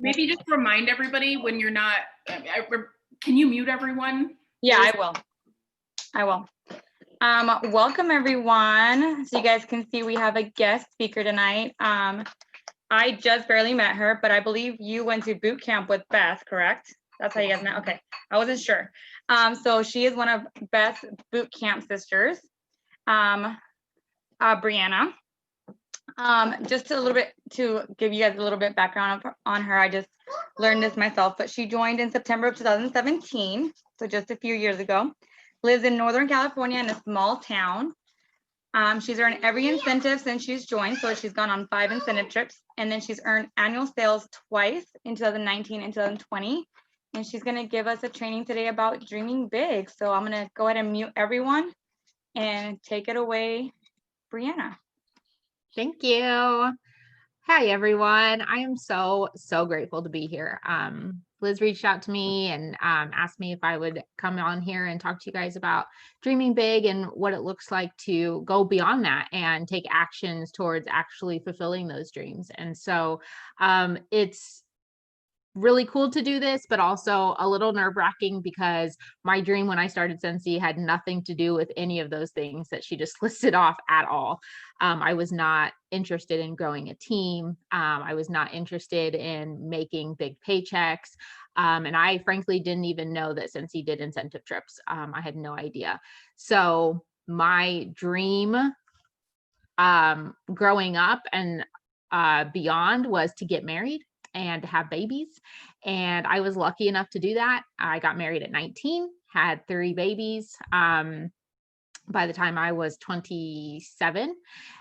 Maybe just remind everybody when you're not, can you mute everyone? Yeah, I will. Welcome everyone. So you guys can see we have a guest speaker tonight. I just barely met her, but I believe you went to boot camp with Beth, correct? That's how you guys met? Okay, I wasn't sure. So she is one of Beth's boot camp sisters, Brianna. Just a little bit to give you guys a little bit background on her. I just learned this myself, but she joined in September of 2017, so just a few years ago. Lives in Northern California in a small town. She's earned every incentive since she's joined, so she's gone on 5 incentive trips, and then she's earned annual sales twice in 2019 and 2020. And she's going to give us a training today about dreaming big. So I'm going to go ahead and mute everyone and take it away, Brianna. Thank you. Hi, everyone. I am so grateful to be here. Liz reached out to me and asked me if I would come on here and talk to you guys about dreaming big and what it looks like to go beyond that and take actions towards actually fulfilling those dreams. And so it's really cool to do this, but also a little nerve-wracking because my dream when I started Scentsy had nothing to do with any of those things that she just listed off at all. I was not interested in growing a team. I was not interested in making big paychecks. And I frankly didn't even know that Scentsy did incentive trips. I had no idea. So my dream growing up and beyond was to get married and have babies. And I was lucky enough to do that. I got married at 19, had 3 babies by the time I was 27.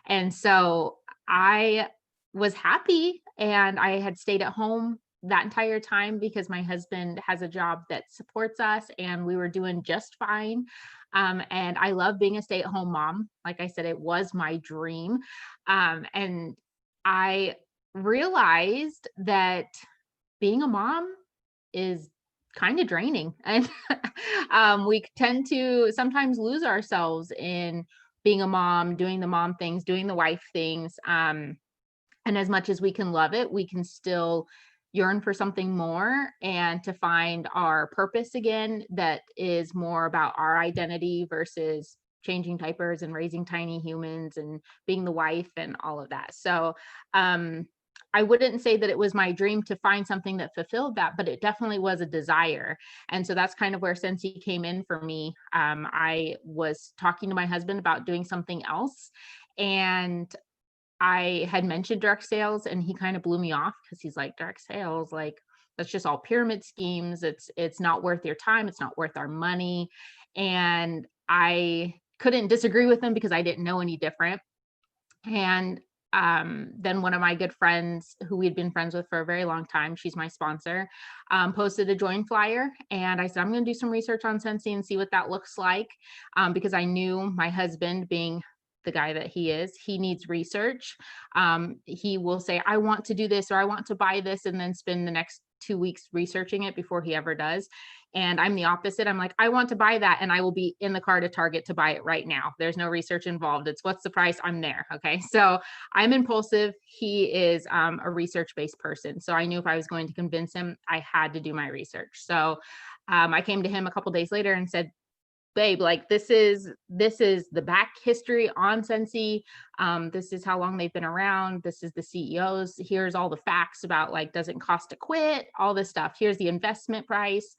And so I was happy, and I had stayed at home that entire time because my husband has a job that supports us and we were doing just fine. And I love being a stay-at-home mom. Like I said, it was my dream. And I realized that being a mom is kind of draining, and we tend to sometimes lose ourselves in being a mom, doing the mom things, doing the wife things. And as much as we can love it, we can still yearn for something more and to find our purpose again that is more about our identity versus changing diapers and raising tiny humans and being the wife and all of that. So I wouldn't say that it was my dream to find something that fulfilled that, but it definitely was a desire. And so that's kind of where Scentsy came in for me. I was talking to my husband about doing something else, and I had mentioned direct sales, and he kind of blew me off because he's like, direct sales, like that's just all pyramid schemes. It's not worth your time. It's not worth our money. And I couldn't disagree with him because I didn't know any different. And then one of my good friends who we'd been friends with for a very long time, she's my sponsor, posted a join flyer. And I said, I'm going to do some research on Scentsy and see what that looks like. Because I knew my husband, being the guy that he is, he needs research. He will say, I want to do this, or I want to buy this, and then spend the next 2 weeks researching it before he ever does. And I'm the opposite. I'm like, I want to buy that, and I will be in the car to Target to buy it right now. There's no research involved. It's what's the price? I'm there. Okay. So I'm impulsive. He is a research-based person. So I knew if I was going to convince him, I had to do my research. So I came to him a couple days later and said, babe, like this is the back history on Scentsy. This is how long they've been around. This is the CEOs. Here's all the facts about, like, doesn't cost to quit, all this stuff. Here's the investment price,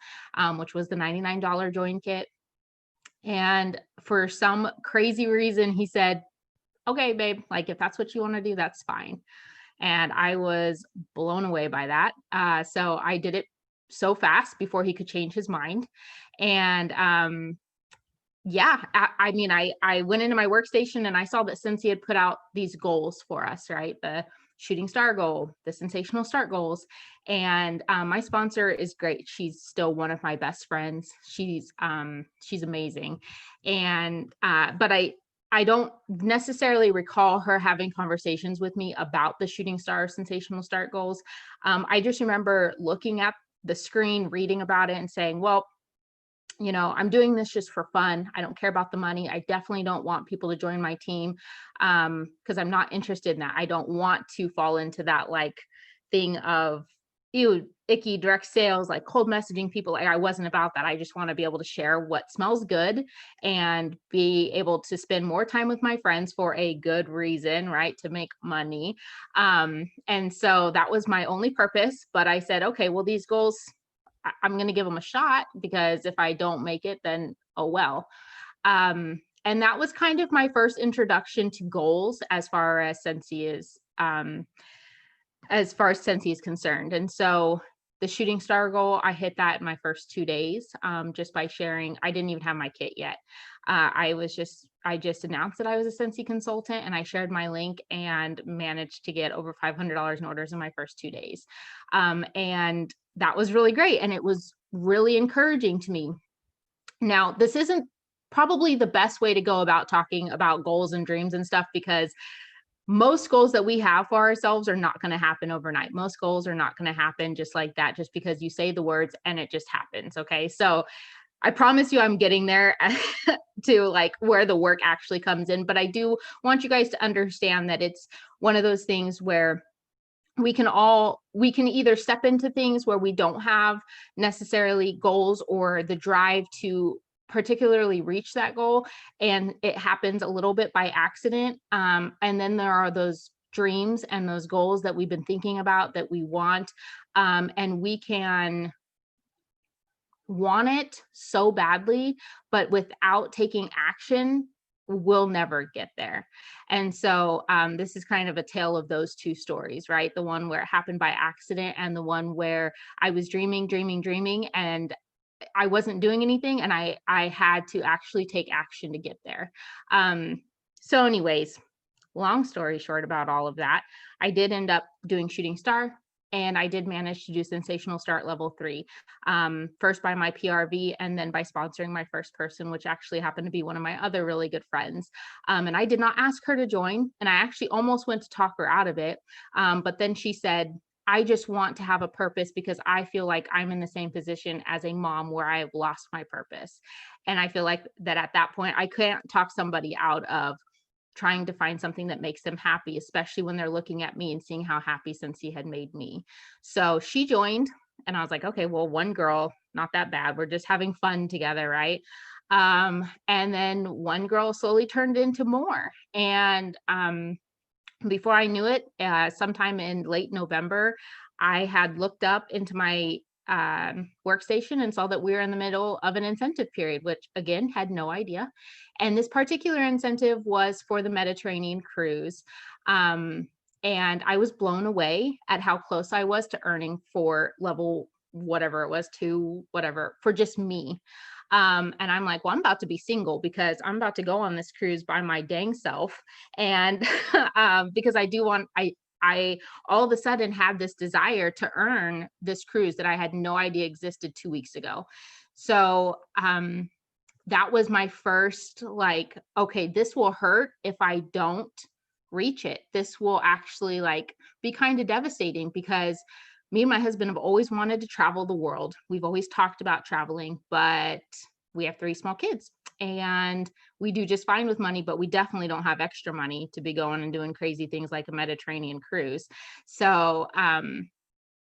which was the $99 join kit. And for some crazy reason, he said, okay, babe, like if that's what you want to do, that's fine. And I was blown away by that. So I did it so fast before he could change his mind. And yeah, I mean, I went into my workstation and I saw that Scentsy had put out these goals for us, right? The shooting star goal, the sensational start goals. And my sponsor is great. She's still one of my best friends. She's amazing. And but I don't necessarily recall her having conversations with me about the shooting star sensational start goals. I just remember looking at the screen, reading about it, and saying, well, you know, I'm doing this just for fun. I don't care about the money. I definitely don't want people to join my team because I'm not interested in that. I don't want to fall into that like thing of ew, icky direct sales, like cold messaging people. Like I wasn't about that. I just want to be able to share what smells good and be able to spend more time with my friends for a good reason, right? To make money. And so that was my only purpose. But I said, okay, well, these goals, I'm going to give them a shot, because if I don't make it, then oh well. And that was kind of my first introduction to goals as far as Scentsy is concerned. And so the shooting star goal, I hit that in my first 2 days, just by sharing. I didn't even have my kit yet. I just announced that I was a Scentsy consultant, and I shared my link and managed to get over $500 in orders in my first 2 days. And that was really great. And it was really encouraging to me. Now, this isn't probably the best way to go about talking about goals and dreams and stuff, because most goals that we have for ourselves are not going to happen overnight. Most goals are not going to happen just like that, just because you say the words and it just happens. Okay. So I promise you I'm getting there to like where the work actually comes in. But I do want you guys to understand that it's one of those things where we can either step into things where we don't have necessarily goals or the drive to particularly reach that goal, and it happens a little bit by accident. And then there are those dreams and those goals that we've been thinking about that we want, and we can want it so badly, but without taking action, we'll never get there. And so this is kind of a tale of those two stories, right? The one where it happened by accident, and the one where I was dreaming, and I wasn't doing anything, and I had to actually take action to get there. So anyways, long story short about all of that, I did end up doing shooting star, and I did manage to do sensational start level 3, first by my PRV, and then by sponsoring my first person, which actually happened to be one of my other really good friends. And I did not ask her to join, and I actually almost went to talk her out of it. But then she said, I just want to have a purpose, because I feel like I'm in the same position as a mom where I have lost my purpose. And I feel like that at that point, I can't talk somebody out of trying to find something that makes them happy, especially when they're looking at me and seeing how happy Scentsy had made me. So she joined, and I was like, okay, well, one girl, not that bad. We're just having fun together, right? And then one girl slowly turned into more. And before I knew it, sometime in late November, I had looked up into my workstation and saw that we were in the middle of an incentive period, which again, had no idea. And this particular incentive was for the Mediterranean cruise. And I was blown away at how close I was to earning for level, whatever it was, 2, whatever, for just me. And I'm like, well, I'm about to be single, because I'm about to go on this cruise by my dang self. And because I all of a sudden had this desire to earn this cruise that I had no idea existed 2 weeks ago. So that was my first, like, okay, this will hurt if I don't reach it. This will actually like be kind of devastating, because me and my husband have always wanted to travel the world. We've always talked about traveling, but we have 3 small kids, and we do just fine with money, but we definitely don't have extra money to be going and doing crazy things like a Mediterranean cruise. So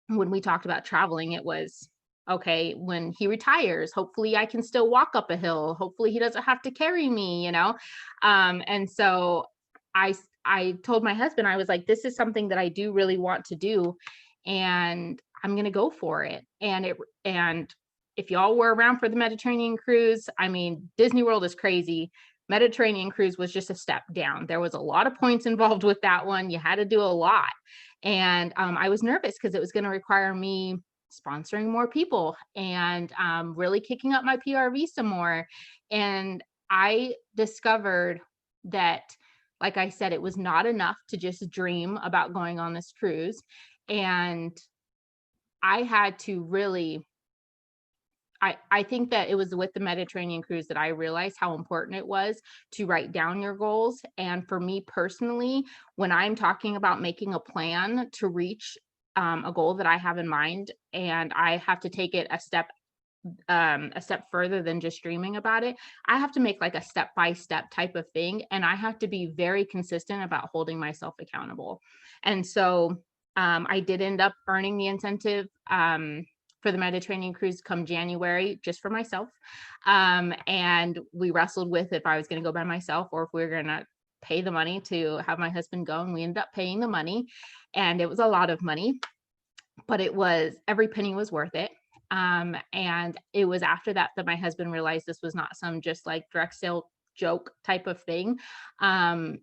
when we talked about traveling, it was, okay, when he retires, hopefully I can still walk up a hill. Hopefully he doesn't have to carry me, you know? And so I told my husband, I was like, this is something that I do really want to do, and I'm going to go for it. And if y'all were around for the Mediterranean cruise, I mean, Disney World is crazy. Mediterranean cruise was just a step down. There was a lot of points involved with that one. You had to do a lot. And I was nervous, because it was going to require me sponsoring more people and really kicking up my PRV some more. And I discovered that, like I said, it was not enough to just dream about going on this cruise. And I had to really, I think that it was with the Mediterranean cruise that I realized how important it was to write down your goals. And for me personally, when I'm talking about making a plan to reach a goal that I have in mind, and I have to take it a step further than just dreaming about it, I have to make like a step-by-step type of thing. And I have to be very consistent about holding myself accountable. And so I did end up earning the incentive for the Mediterranean cruise come January, just for myself. And we wrestled with if I was going to go by myself or if we were going to pay the money to have my husband go. And we ended up paying the money, and it was a lot of money, but it was, every penny was worth it. And it was after that that my husband realized this was not some just like direct sale joke type of thing. And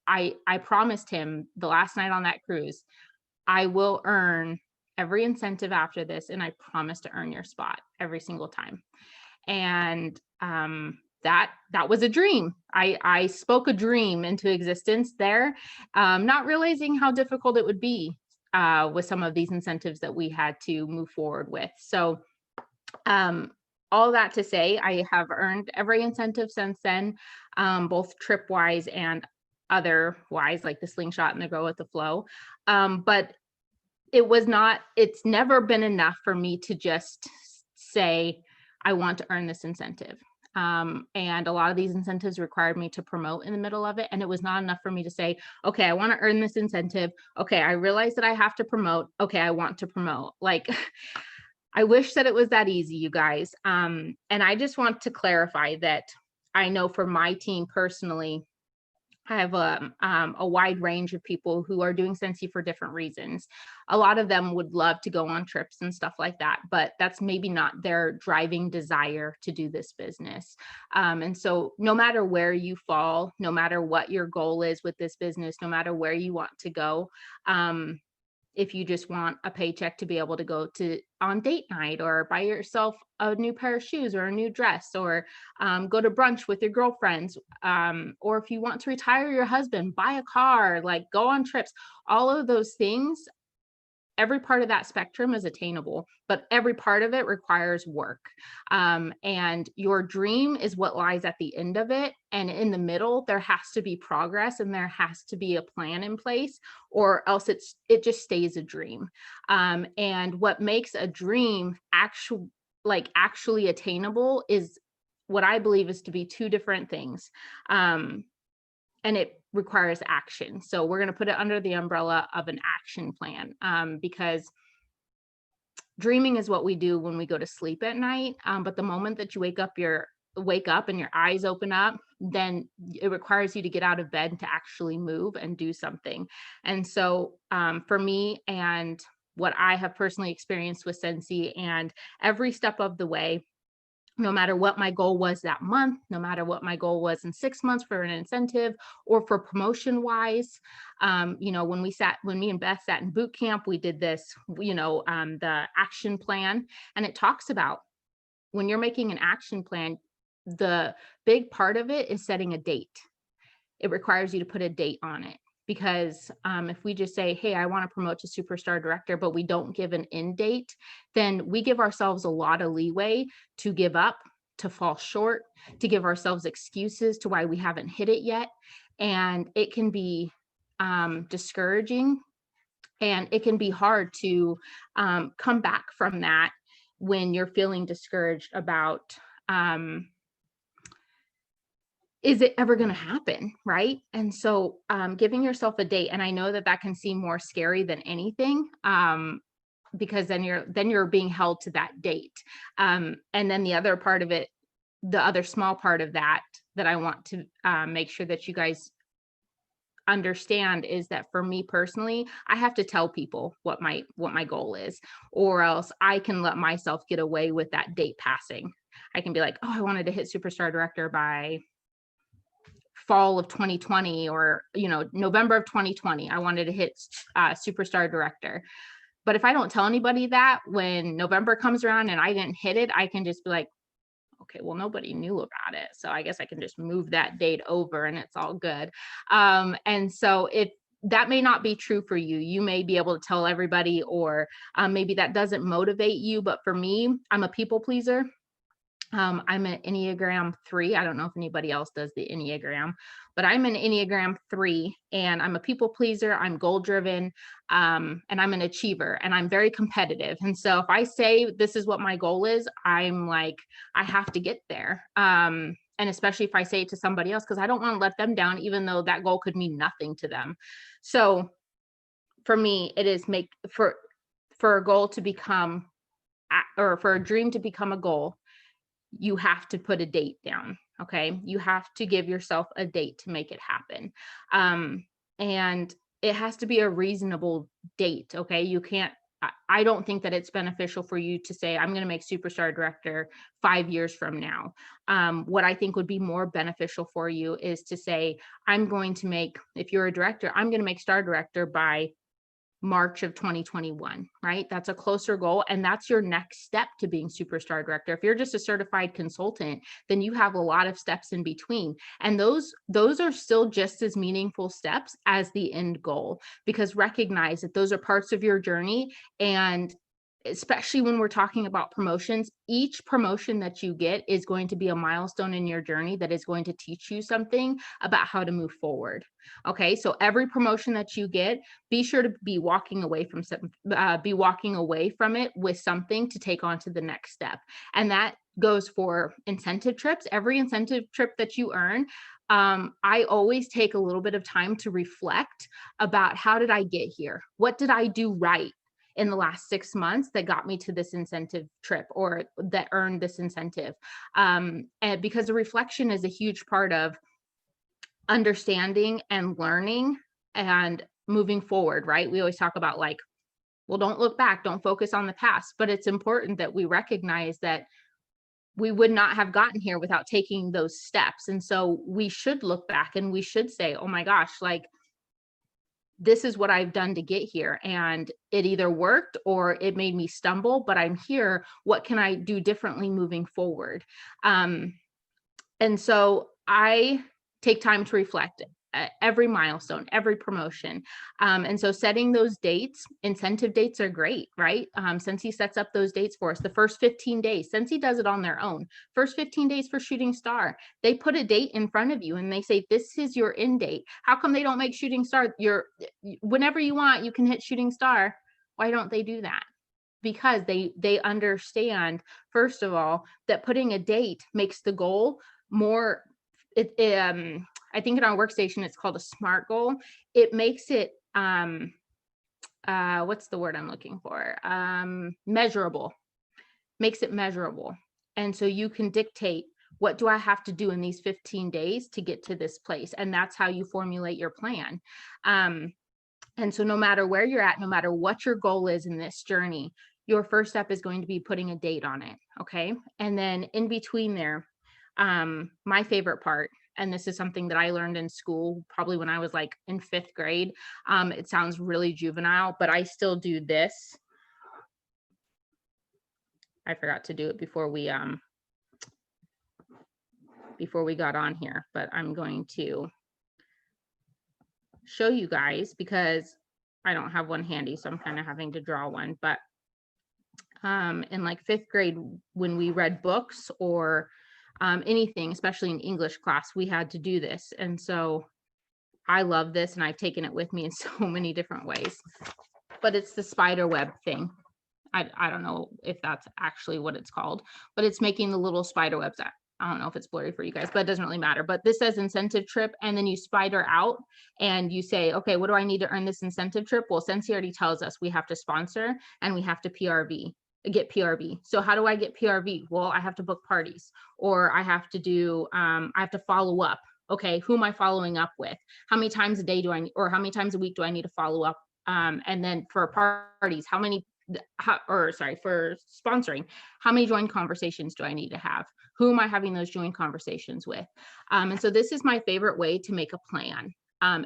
I promised him the last night on that cruise, I will earn every incentive after this, and I promise to earn your spot every single time. And that was a dream. I spoke a dream into existence there, not realizing how difficult it would be with some of these incentives that we had to move forward with. So all that to say, I have earned every incentive since then, both trip wise and otherwise, like the slingshot and the go with the flow. But it's never been enough for me to just say, I want to earn this incentive. And a lot of these incentives required me to promote in the middle of it. And it was not enough for me to say, okay, I want to earn this incentive. Okay, I realize that I have to promote. Okay, I want to promote. Like, I wish that it was that easy, you guys. And I just want to clarify that I know for my team personally, I have a wide range of people who are doing Scentsy for different reasons. A lot of them would love to go on trips and stuff like that, but that's maybe not their driving desire to do this business. And so no matter where you fall, no matter what your goal is with this business, no matter where you want to go, if you just want a paycheck to be able to go to on date night or buy yourself a new pair of shoes or a new dress, or go to brunch with your girlfriends, or if you want to retire your husband, buy a car, like go on trips, all of those things, every part of that spectrum is attainable, but every part of it requires work. And your dream is what lies at the end of it. And in the middle, there has to be progress and there has to be a plan in place, or else it just stays a dream. And what makes a dream actually attainable is what I believe is to be two different things. And it requires action. So we're going to put it under the umbrella of an action plan, because dreaming is what we do when we go to sleep at night. But the moment that you wake up and your eyes open up, then it requires you to get out of bed and to actually move and do something. And so for me, and what I have personally experienced with Scentsy, and every step of the way, no matter what my goal was that month, no matter what my goal was in 6 months for an incentive or for promotion wise, when me and Beth sat in boot camp, we did this, the action plan, and it talks about when you're making an action plan, the big part of it is setting a date. It requires you to put a date on it. Because if we just say, hey, I want to promote to superstar director, but we don't give an end date, then we give ourselves a lot of leeway to give up, to fall short, to give ourselves excuses to why we haven't hit it yet. And it can be discouraging, and it can be hard to come back from that when you're feeling discouraged about is it ever going to happen, right? And so giving yourself a date, and I know that can seem more scary than anything, because then you're being held to that date. And then the other part of it, the other small part of that I want to make sure that you guys understand is that for me personally, I have to tell people what my goal is, or else I can let myself get away with that date passing. I can be like, oh, I wanted to hit superstar director by fall of 2020, or November of 2020, I wanted to hit superstar director. But if I don't tell anybody that, when November comes around and I didn't hit it, I can just be like, okay, well, nobody knew about it, so I guess I can just move that date over and it's all good. And so if that may not be true for you, you may be able to tell everybody, or maybe that doesn't motivate you. But for me, I'm a people pleaser. I'm an Enneagram 3. I don't know if anybody else does the Enneagram, but I'm an Enneagram 3, and I'm a people pleaser. I'm goal driven, and I'm an achiever, and I'm very competitive. And so if I say this is what my goal is, I'm like, I have to get there. And especially if I say it to somebody else, because I don't want to let them down, even though that goal could mean nothing to them. So for me, it is for a goal to become, or for a dream to become a goal, you have to put a date down. Okay. You have to give yourself a date to make it happen. And it has to be a reasonable date. Okay. You can't, I don't think that it's beneficial for you to say, I'm going to make superstar director 5 years from now. What I think would be more beneficial for you is to say, I'm going to make, if you're a director, I'm going to make star director by March of 2021, right? That's a closer goal. And that's your next step to being superstar director. If you're just a certified consultant, then you have a lot of steps in between. And those are still just as meaningful steps as the end goal, because recognize that those are parts of your journey. And especially when we're talking about promotions, each promotion that you get is going to be a milestone in your journey that is going to teach you something about how to move forward. Okay, so every promotion that you get, be sure to be walking away from it with something to take on to the next step. And that goes for incentive trips. Every incentive trip that you earn, I always take a little bit of time to reflect about, how did I get here? What did I do right in the last 6 months that got me to this incentive trip, or that earned this incentive? And because the reflection is a huge part of understanding and learning and moving forward, right? We always talk about, like, well, don't look back, don't focus on the past, but it's important that we recognize that we would not have gotten here without taking those steps. And so we should look back and we should say, oh my gosh, like, this is what I've done to get here. And it either worked or it made me stumble, but I'm here. What can I do differently moving forward? And so I take time to reflect at every milestone, every promotion. And so setting those dates, incentive dates are great, right? Sensi sets up those dates for us. The first 15 days, Sensi does it on their own. First 15 days for Shooting Star, they put a date in front of you and they say, this is your end date. How come they don't make Shooting Star? Whenever you want, you can hit Shooting Star. Why don't they do that? Because they understand, first of all, that putting a date makes the goal more, I think in our workstation, it's called a SMART goal. It makes it, what's the word I'm looking for? Measurable, makes it measurable. And so you can dictate, what do I have to do in these 15 days to get to this place? And that's how you formulate your plan. And so no matter where you're at, no matter what your goal is in this journey, your first step is going to be putting a date on it. Okay. And then in between there, my favorite part, and this is something that I learned in school, probably when I was like in 5th grade. It sounds really juvenile, but I still do this. I forgot to do it before we got on here, but I'm going to show you guys because I don't have one handy, so I'm kind of having to draw one. But in like 5th grade, when we read books or anything, especially in English class, we had to do this. And so I love this, and I've taken it with me in so many different ways. But it's the spider web thing. I don't know if that's actually what it's called, but it's making the little spider webs. I don't know if it's blurry for you guys, but it doesn't really matter. But this says incentive trip, and then you spider out and you say, okay, what do I need to earn this incentive trip? Well, Sensi already tells us we have to sponsor and we have to get PRV. So how do I get PRV? Well, I have to book parties, or I have to do, I have to follow up. Okay, who am I following up with? How many times a day do I need, or how many times a week do I need to follow up? And then for parties, for sponsoring, how many joint conversations do I need to have? Who am I having those joint conversations with? And so this is my favorite way to make a plan.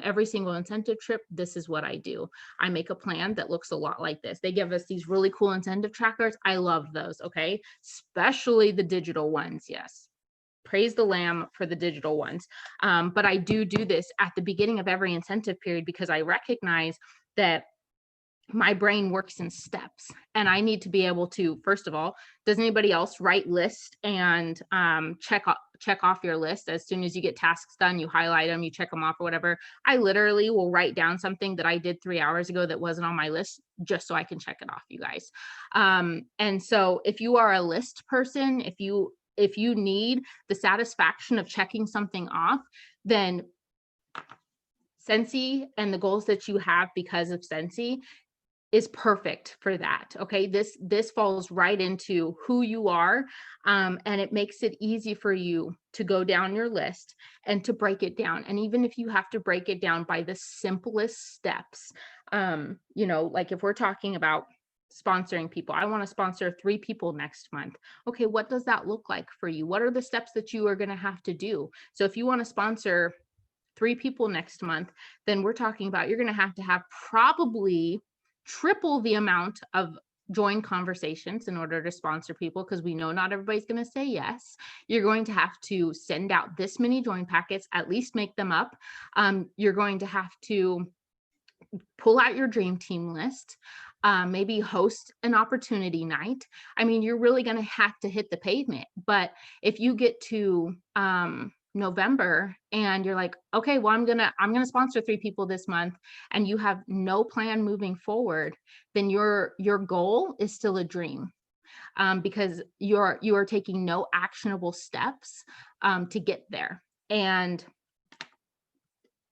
Every single incentive trip, this is what I do. I make a plan that looks a lot like this. They give us these really cool incentive trackers. I love those. Okay. Especially the digital ones. Yes. Praise the Lamb for the digital ones. But I do this at the beginning of every incentive period because I recognize that my brain works in steps, and I need to be able to, first of all, does anybody else write lists and check off your list? As soon as you get tasks done, you highlight them, you check them off or whatever. I literally will write down something that I did 3 hours ago that wasn't on my list just so I can check it off, you guys. And so if you are a list person, if you need the satisfaction of checking something off, then Scentsy and the goals that you have because of Scentsy is perfect for that. Okay. This falls right into who you are. And it makes it easy for you to go down your list and to break it down. And even if you have to break it down by the simplest steps, like if we're talking about sponsoring people, I want to sponsor 3 people next month. Okay. What does that look like for you? What are the steps that you are going to have to do? So if you want to sponsor 3 people next month, then we're talking about, you're going to have probably triple the amount of join conversations in order to sponsor people, because we know not everybody's going to say yes. You're going to have to send out this many join packets, at least make them up. You're going to have to pull out your dream team list, maybe host an opportunity night. I mean, you're really going to have to hit the pavement. But if you get to November and you're like, okay, well, I'm gonna sponsor 3 people this month, and you have no plan moving forward, then your goal is still a dream, because you are taking no actionable steps to get there. And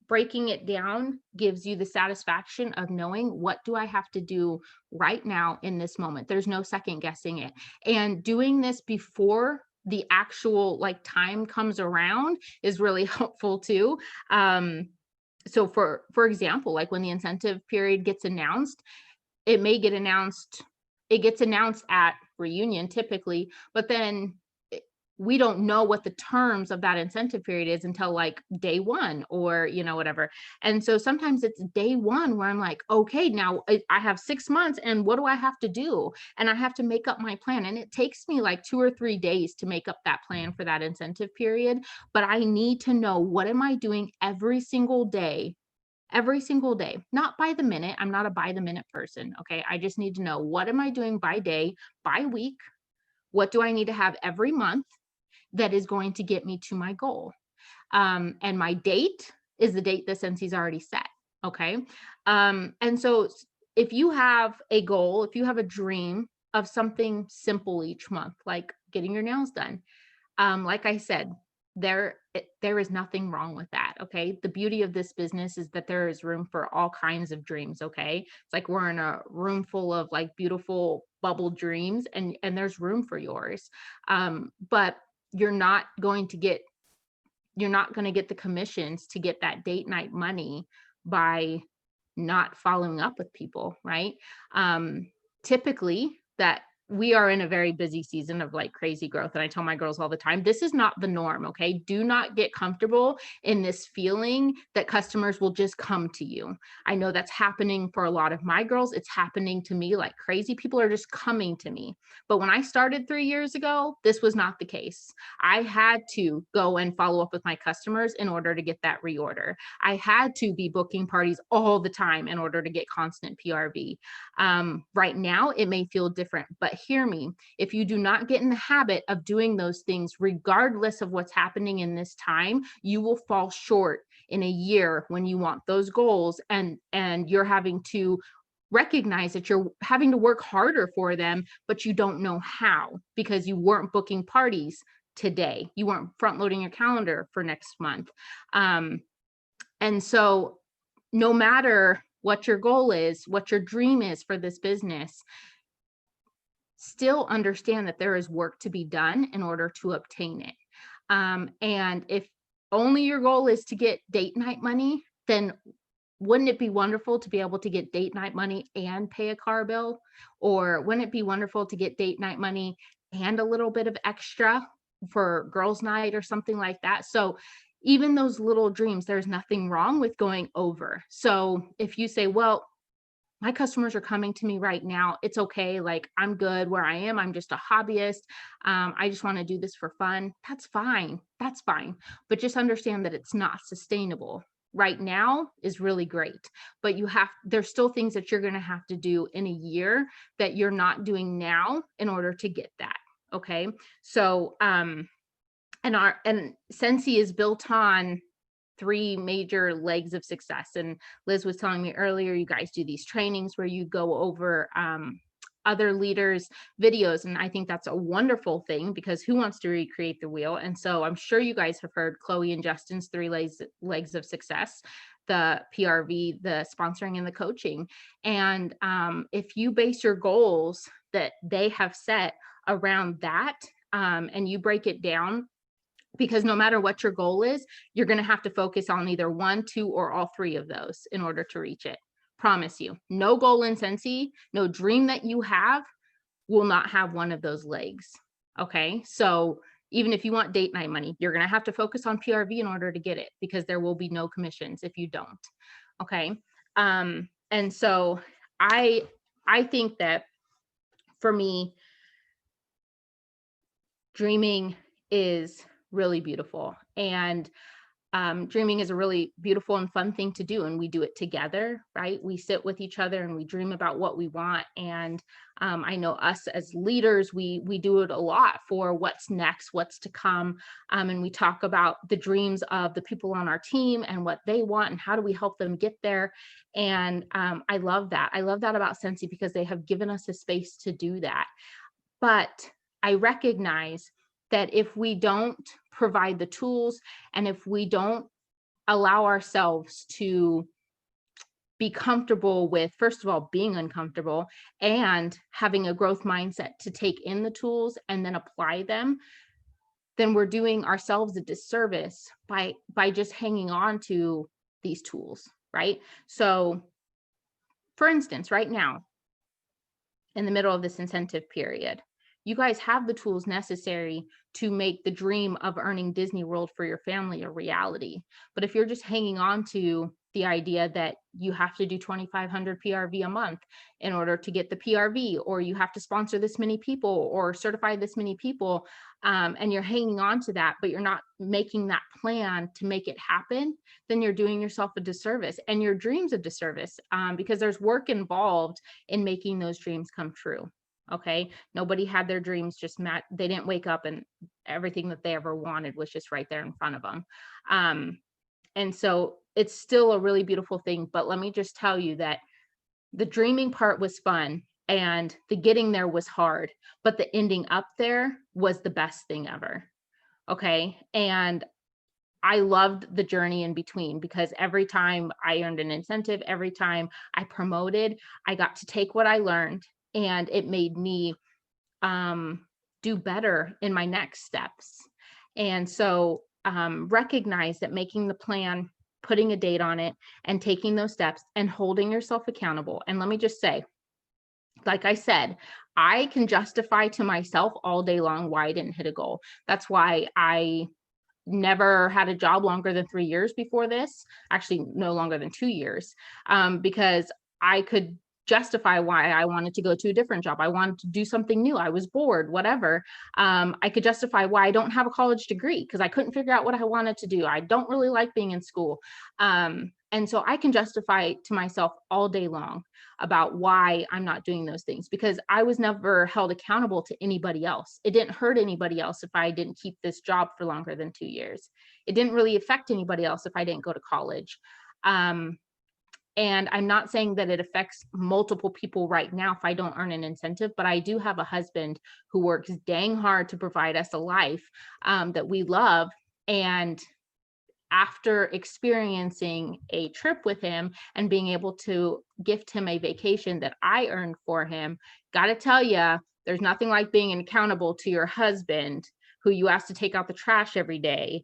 breaking it down gives you the satisfaction of knowing, what do I have to do right now in this moment? There's no second guessing it. And doing this before the actual time comes around is really helpful too. So for example, like when the incentive period gets announced, it gets announced at reunion typically, but then we don't know what the terms of that incentive period is until day 1 or, whatever. And so sometimes it's day 1 where I'm like, okay, now I have 6 months, and what do I have to do? And I have to make up my plan. And it takes me 2 or 3 days to make up that plan for that incentive period. But I need to know, what am I doing every single day, not by the minute. I'm not a by the minute person. Okay. I just need to know, what am I doing by day, by week? What do I need to have every month that is going to get me to my goal? And my date is the date that Scensy's already set. Okay. And so if you have a goal, if you have a dream of something simple each month, like getting your nails done, like I said, there is nothing wrong with that. Okay. The beauty of this business is that there is room for all kinds of dreams. Okay. It's like we're in a room full of beautiful bubble dreams, and there's room for yours. But you're not going to get the commissions to get that date night money by not following up with people, right? Typically, that we are in a very busy season of crazy growth. And I tell my girls all the time, this is not the norm. Okay. Do not get comfortable in this feeling that customers will just come to you. I know that's happening for a lot of my girls. It's happening to me like crazy. People are just coming to me. But when I started 3 years ago, this was not the case. I had to go and follow up with my customers in order to get that reorder. I had to be booking parties all the time in order to get constant PRV. Right now, it may feel different, but hear me, if you do not get in the habit of doing those things, regardless of what's happening in this time, you will fall short in a year when you want those goals, and you're having to recognize that you're having to work harder for them, but you don't know how, because you weren't booking parties today. You weren't front loading your calendar for next month. And so no matter what your goal is, what your dream is for this business, still understand that there is work to be done in order to obtain it. And if only your goal is to get date night money, then wouldn't it be wonderful to be able to get date night money and pay a car bill? Or wouldn't it be wonderful to get date night money and a little bit of extra for girls' night or something like that? So even those little dreams, there's nothing wrong with going over. So if you say, well, my customers are coming to me right now, it's okay. I'm good where I am. I'm just a hobbyist. I just want to do this for fun. That's fine. That's fine. But just understand that it's not sustainable. Right now is really great, but there's still things that you're going to have to do in a year that you're not doing now in order to get that. Okay. So, and Scentsy is built on 3 major legs of success. And Liz was telling me earlier, you guys do these trainings where you go over other leaders' videos. And I think that's a wonderful thing, because who wants to recreate the wheel? And so I'm sure you guys have heard Chloe and Justin's 3 legs of success. the PRV, the sponsoring and the coaching. And if you base your goals that they have set around that, and you break it down, because no matter what your goal is, you're going to have to focus on either one, two, or all three of those in order to reach it. Promise you, no goal in Scentsy, no dream that you have will not have one of those legs. Okay. So even if you want date night money, you're going to have to focus on PRV in order to get it, because there will be no commissions if you don't. Okay. And so I think that for me, dreaming is really beautiful, and dreaming is a really beautiful and fun thing to do, and we do it together, right? We sit with each other and we dream about what we want. And I know us as leaders, we do it a lot for what's next, what's to come, and we talk about the dreams of the people on our team and what they want and how do we help them get there. And I love that. I love that about Scentsy, because they have given us a space to do that. But I recognize that if we don't provide the tools, and if we don't allow ourselves to be comfortable with, first of all, being uncomfortable and having a growth mindset to take in the tools and then apply them, then we're doing ourselves a disservice by just hanging on to these tools, right? So for instance, right now, in the middle of this incentive period, you guys have the tools necessary to make the dream of earning Disney World for your family a reality. But if you're just hanging on to the idea that you have to do 2,500 PRV a month in order to get the PRV, or you have to sponsor this many people or certify this many people, and you're hanging on to that, but you're not making that plan to make it happen, then you're doing yourself a disservice and your dreams a disservice, because there's work involved in making those dreams come true. Okay. Nobody had their dreams just they didn't wake up and everything that they ever wanted was just right there in front of them. And so it's still a really beautiful thing, but let me just tell you that the dreaming part was fun and the getting there was hard, but the ending up there was the best thing ever. Okay. And I loved the journey in between, because every time I earned an incentive, every time I promoted, I got to take what I learned, and it made me do better in my next steps. And so recognize that making the plan, putting a date on it, and taking those steps and holding yourself accountable. And let me just say, like I said, I can justify to myself all day long why I didn't hit a goal. That's why I never had a job longer than 3 years before this, actually no longer than 2 years, because I could justify why I wanted to go to a different job. I wanted to do something new. I was bored, whatever. I could justify why I don't have a college degree, because I couldn't figure out what I wanted to do. I don't really like being in school. And so I can justify to myself all day long about why I'm not doing those things, because I was never held accountable to anybody else. It didn't hurt anybody else if I didn't keep this job for longer than 2 years. It didn't really affect anybody else if I didn't go to college. And I'm not saying that it affects multiple people right now if I don't earn an incentive, but I do have a husband who works dang hard to provide us a life that we love. And after experiencing a trip with him and being able to gift him a vacation that I earned for him, got to tell you, there's nothing like being accountable to your husband who you ask to take out the trash every day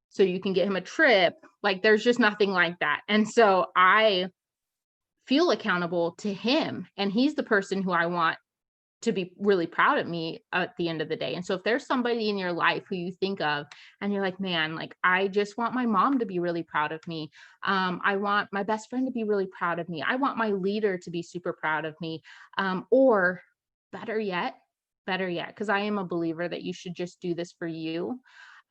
so you can get him a trip. Like, there's just nothing like that. And so I feel accountable to him, and he's the person who I want to be really proud of me at the end of the day. And so if there's somebody in your life who you think of and you're like, man, like, I just want my mom to be really proud of me. I want my best friend to be really proud of me. I want my leader to be super proud of me. Or better yet, because I am a believer that you should just do this for you.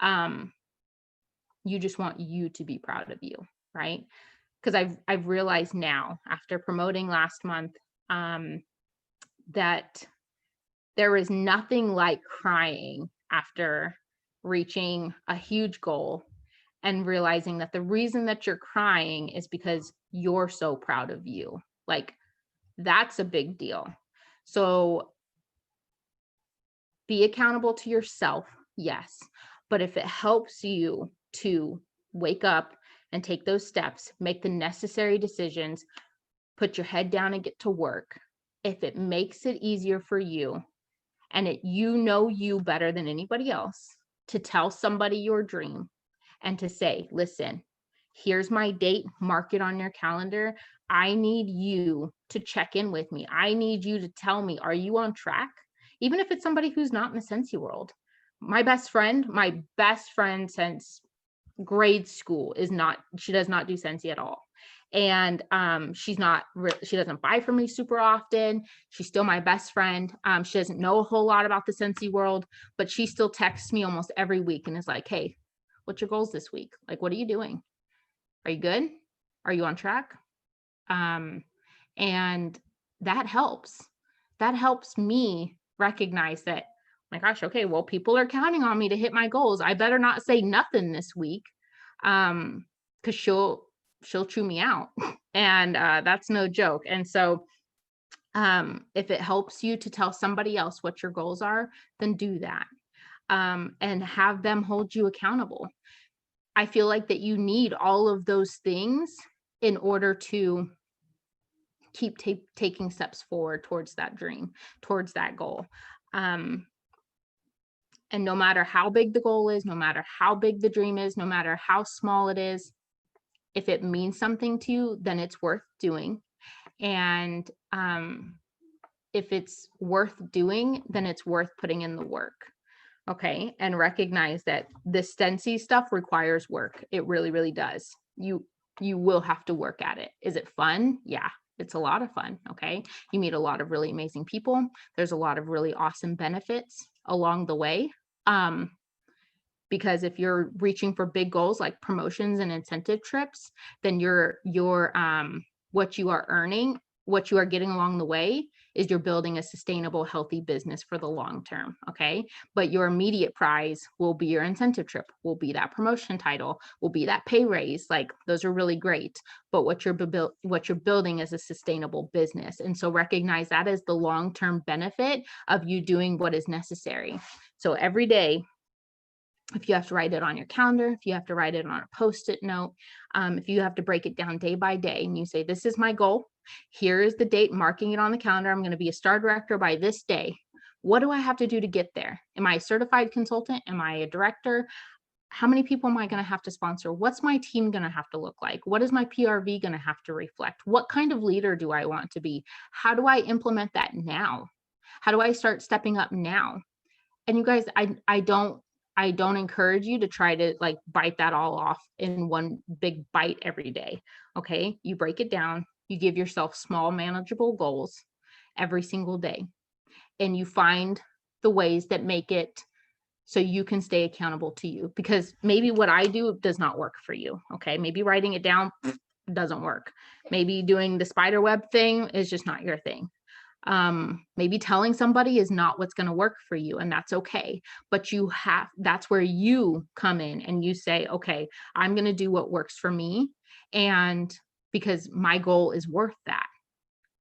You just want you to be proud of you, right? Because I've realized now, after promoting last month, that there is nothing like crying after reaching a huge goal and realizing that the reason that you're crying is because you're so proud of you. Like, that's a big deal. So be accountable to yourself, yes. But if it helps you to wake up and take those steps, make the necessary decisions, put your head down and get to work, if it makes it easier for you, and you know you better than anybody else, to tell somebody your dream and to say, listen, here's my date, mark it on your calendar. I need you to check in with me. I need you to tell me, are you on track? Even if it's somebody who's not in the Scentsy world. My best friend since grade school she does not do Scentsy at all. And she doesn't buy from me super often. She's still my best friend. She doesn't know a whole lot about the Scentsy world, but she still texts me almost every week and is like, hey, what's your goals this week? Like, what are you doing? Are you good? Are you on track? And that helps. That helps me recognize that, my gosh, okay, well, people are counting on me to hit my goals. I better not say nothing this week, because she'll chew me out. And that's no joke. And so if it helps you to tell somebody else what your goals are, then do that, and have them hold you accountable. I feel like that you need all of those things in order to keep taking steps forward towards that dream, towards that goal. And no matter how big the goal is, no matter how big the dream is, no matter how small it is, if it means something to you, then it's worth doing. And if it's worth doing, then it's worth putting in the work. Okay. And recognize that the Scentsy stuff requires work. It really, really does. You will have to work at it. Is it fun? Yeah, it's a lot of fun. Okay. You meet a lot of really amazing people. There's a lot of really awesome benefits along the way. Because if you're reaching for big goals like promotions and incentive trips, then what you are earning, what you are getting along the way is you're building a sustainable, healthy business for the long term. Okay. But your immediate prize will be your incentive trip, will be that promotion title, will be that pay raise. Like, those are really great. But what you're building is a sustainable business. And so recognize that as the long-term benefit of you doing what is necessary. So every day, if you have to write it on your calendar, if you have to write it on a Post-it note, if you have to break it down day by day and you say, this is my goal, here is the date, marking it on the calendar, I'm going to be a star director by this day. What do I have to do to get there? Am I a certified consultant? Am I a director? How many people am I going to have to sponsor? What's my team going to have to look like? What is my PRV going to have to reflect? What kind of leader do I want to be? How do I implement that now? How do I start stepping up now? And you guys, I don't encourage you to try to like bite that all off in one big bite every day. Okay. You break it down, you give yourself small, manageable goals every single day, and you find the ways that make it so you can stay accountable to you, because maybe what I do does not work for you. Okay. Maybe writing it down doesn't work. Maybe doing the spider web thing is just not your thing. Maybe telling somebody is not what's going to work for you, and that's okay. But that's where you come in and you say, okay, I'm going to do what works for me. And because my goal is worth that.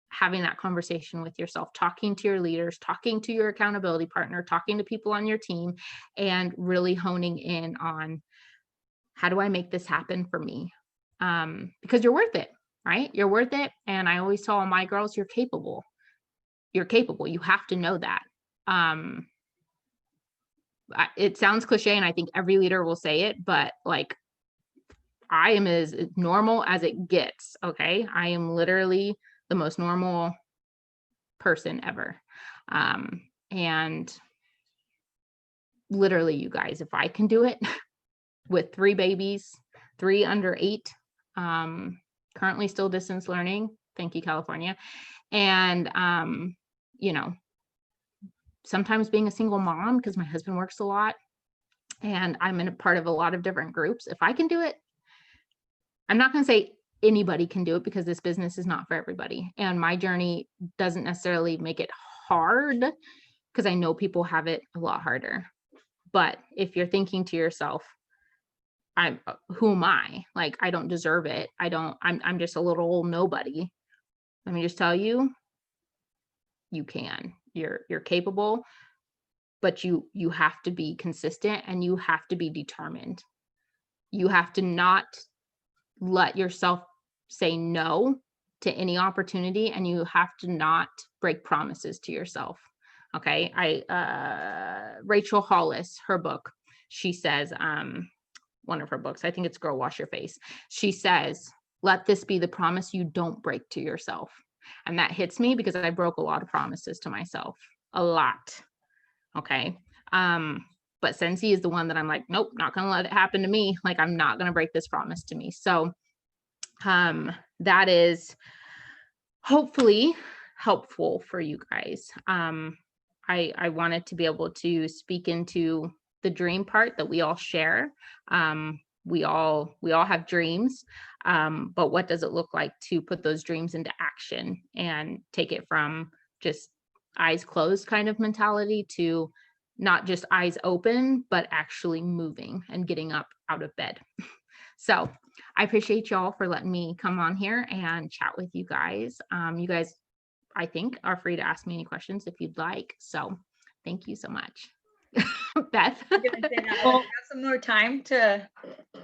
Having that conversation with yourself, talking to your leaders, talking to your accountability partner, talking to people on your team, and really honing in on, how do I make this happen for me? Because you're worth it, right? You're worth it. And I always tell all my girls, you're capable. You're capable. You have to know that. It sounds cliche, and I think every leader will say it, but like, I am as normal as it gets. Okay. I am literally the most normal person ever. And literally, you guys, if I can do it with 3 babies, 3 under 8, currently still distance learning. Thank you, California. And, sometimes being a single mom because my husband works a lot and I'm in a part of a lot of different groups. If I can do it, I'm not going to say anybody can do it, because this business is not for everybody. And my journey doesn't necessarily make it hard, because I know people have it a lot harder. But if you're thinking to yourself, who am I? Like, I don't deserve it. I'm just a little old nobody. Let me just tell you, you can. You're capable, but you have to be consistent and you have to be determined. You have to not let yourself say no to any opportunity, and you have to not break promises to yourself. Okay. Rachel Hollis, her book, she says, one of her books, I think it's Girl Wash Your Face. She says, let this be the promise you don't break to yourself. And that hits me because I broke a lot of promises to myself, a lot. Okay. But Scentsy is the one that I'm like, nope, not going to let it happen to me. Like, I'm not going to break this promise to me. So, that is hopefully helpful for you guys. I wanted to be able to speak into the dream part that we all share. We all have dreams, but what does it look like to put those dreams into action and take it from just eyes closed kind of mentality to not just eyes open, but actually moving and getting up out of bed. So I appreciate y'all for letting me come on here and chat with you guys. You guys, I think, are free to ask me any questions if you'd like. So thank you so much. Beth. I'm gonna say that. We'll have some more time to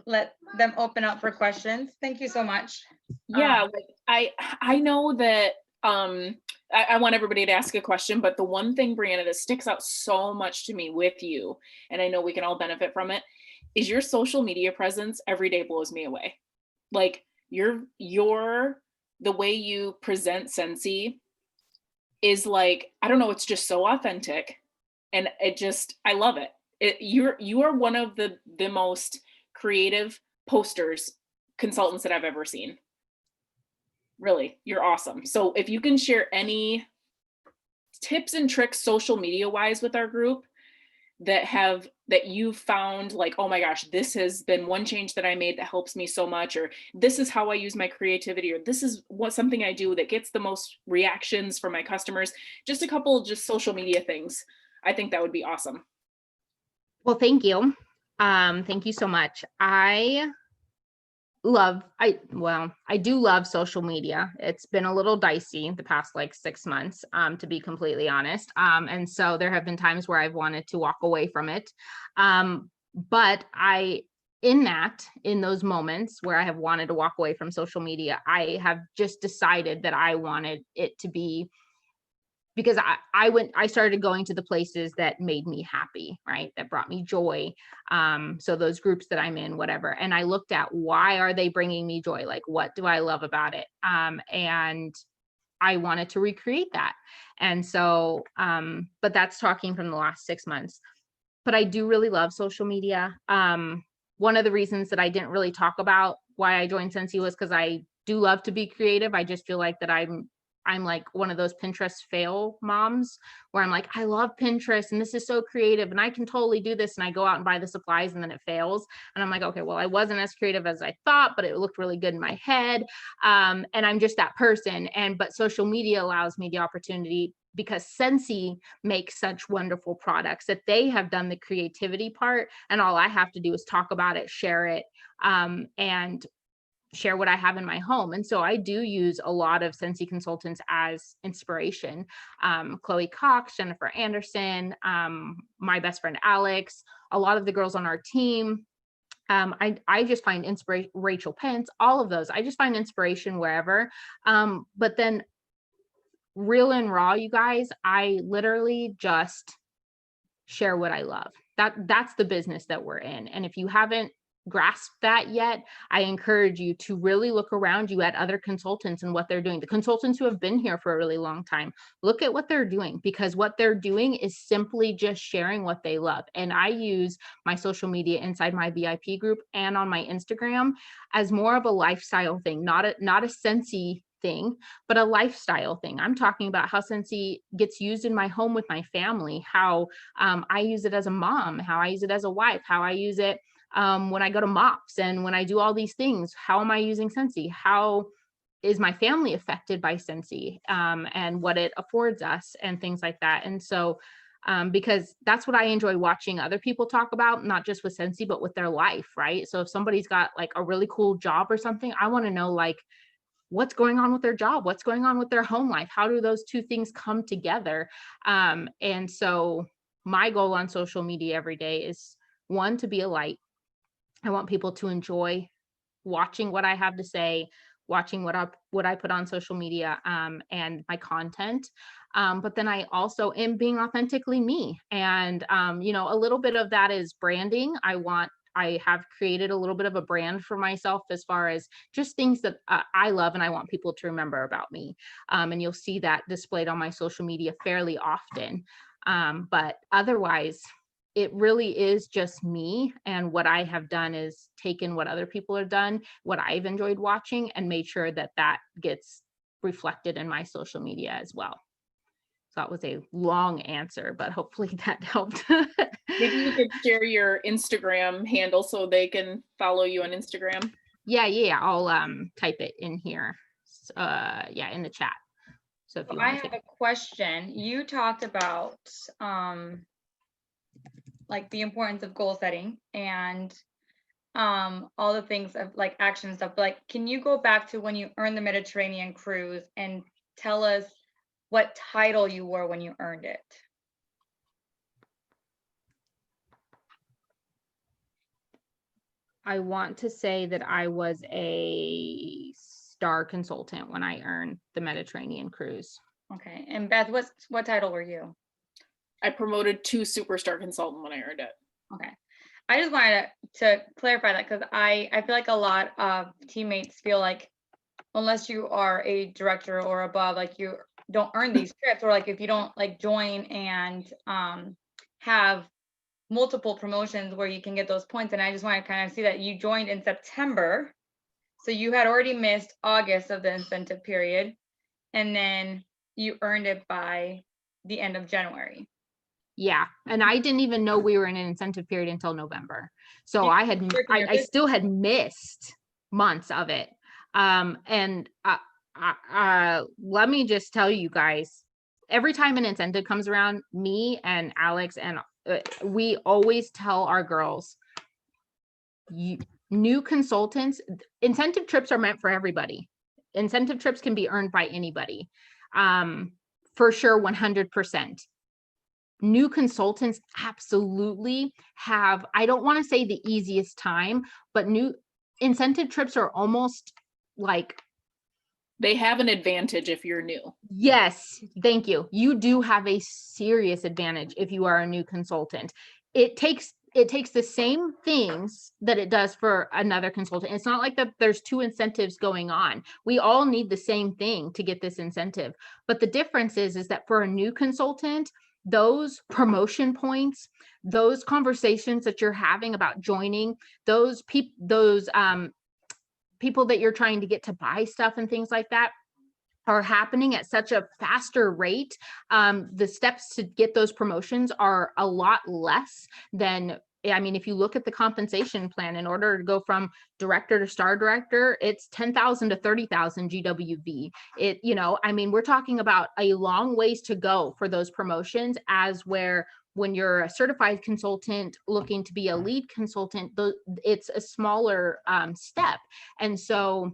let them open up for questions. Thank you so much. Yeah, like I know that I want everybody to ask a question, but the one thing, Brianna, that sticks out so much to me with you, and I know we can all benefit from it, is your social media presence every day blows me away. Like your the way you present Scentsy is like, I don't know, it's just so authentic. And it just, I love it. You are one of the most creative posters consultants that I've ever seen. Really, you're awesome. So if you can share any tips and tricks social media wise with our group that you've found, like, oh my gosh, this has been one change that I made that helps me so much, or this is how I use my creativity, or this is something I do that gets the most reactions from my customers, just a couple just social media things. I think that would be awesome. Well, thank you. Thank you so much. I do love social media. It's been a little dicey the past like 6 months, to be completely honest. And so there have been times where I've wanted to walk away from it. But in those moments where I have wanted to walk away from social media, I have just decided that I wanted it to be, because I started going to the places that made me happy, right? That brought me joy. So those groups that I'm in, whatever. And I looked at, why are they bringing me joy? Like, what do I love about it? And I wanted to recreate that. And so, but that's talking from the last 6 months. But I do really love social media. One of the reasons that I didn't really talk about why I joined Scentsy was because I do love to be creative. I just feel like that I'm like one of those Pinterest fail moms where I'm like, I love Pinterest and this is so creative and I can totally do this. And I go out and buy the supplies and then it fails. And I'm like, okay, well, I wasn't as creative as I thought, but it looked really good in my head. And I'm just that person. But social media allows me the opportunity, because Scentsy makes such wonderful products, that they have done the creativity part. And all I have to do is talk about it, share it, and share what I have in my home. And so I do use a lot of Scentsy consultants as inspiration. Chloe Cox, Jennifer Anderson, my best friend, Alex, a lot of the girls on our team. I just find inspiration, Rachel Pence, all of those. I just find inspiration wherever. But then real and raw, you guys, I literally just share what I love. That's the business that we're in. And if you haven't grasped that yet, I encourage you to really look around you at other consultants and what they're doing. The consultants who have been here for a really long time, look at what they're doing, because what they're doing is simply just sharing what they love. And I use my social media inside my VIP group and on my Instagram as more of a lifestyle thing, not a Scentsy thing, but a lifestyle thing. I'm talking about how Scentsy gets used in my home with my family, how I use it as a mom, how I use it as a wife, how I use it when I go to MOPS and when I do all these things. How am I using Scentsy? How is my family affected by Scentsy, and what it affords us and things like that. And so, because that's what I enjoy watching other people talk about, not just with Scentsy, but with their life, right? So if somebody's got like a really cool job or something, I want to know like what's going on with their job, what's going on with their home life, how do those two things come together? And so my goal on social media every day is, one, to be a light. I want people to enjoy watching what I have to say, watching what I put on social media, and my content. But then I also am being authentically me. And, a little bit of that is branding. I have created a little bit of a brand for myself as far as just things that I love and I want people to remember about me. And you'll see that displayed on my social media fairly often. But otherwise, it really is just me. And what I have done is taken what other people have done, what I've enjoyed watching, and made sure that that gets reflected in my social media as well. So that was a long answer, but hopefully that helped. Maybe you could share your Instagram handle so they can follow you on Instagram. Yeah. I'll type it in here. In the chat. So if you I want have a question. You talked about like the importance of goal setting and all the things of like action stuff. Like, can you go back to when you earned the Mediterranean cruise and tell us what title you wore when you earned it? I want to say that I was a star consultant when I earned the Mediterranean cruise. Okay. And Beth, what title were you? I promoted to superstar consultant when I earned it. Okay. I just wanted to clarify that because I feel like a lot of teammates feel like unless you are a director or above, like you don't earn these trips, or like if you don't like join and have multiple promotions where you can get those points. And I just want to kind of see that you joined in September. So you had already missed August of the incentive period. And then you earned it by the end of January. Yeah. And I didn't even know we were in an incentive period until November. So I still had missed months of it. And let me just tell you guys, every time an incentive comes around, me and Alex and we always tell our girls, new consultants, incentive trips are meant for everybody. Incentive trips can be earned by anybody. For sure, 100%. New consultants absolutely have, I don't want to say the easiest time, but new incentive trips are almost like, they have an advantage if you're new. Yes, thank you. You do have a serious advantage if you are a new consultant. It takes the same things that it does for another consultant. It's not like that there's two incentives going on. We all need the same thing to get this incentive. But the difference is that for a new consultant, those promotion points, those conversations that you're having about joining, those people that you're trying to get to buy stuff and things like that are happening at such a faster rate. The steps to get those promotions are a lot less than, if you look at the compensation plan, in order to go from director to star director, it's 10,000 to 30,000 GWV. We're talking about a long ways to go for those promotions, as where when you're a certified consultant looking to be a lead consultant, it's a smaller step. And so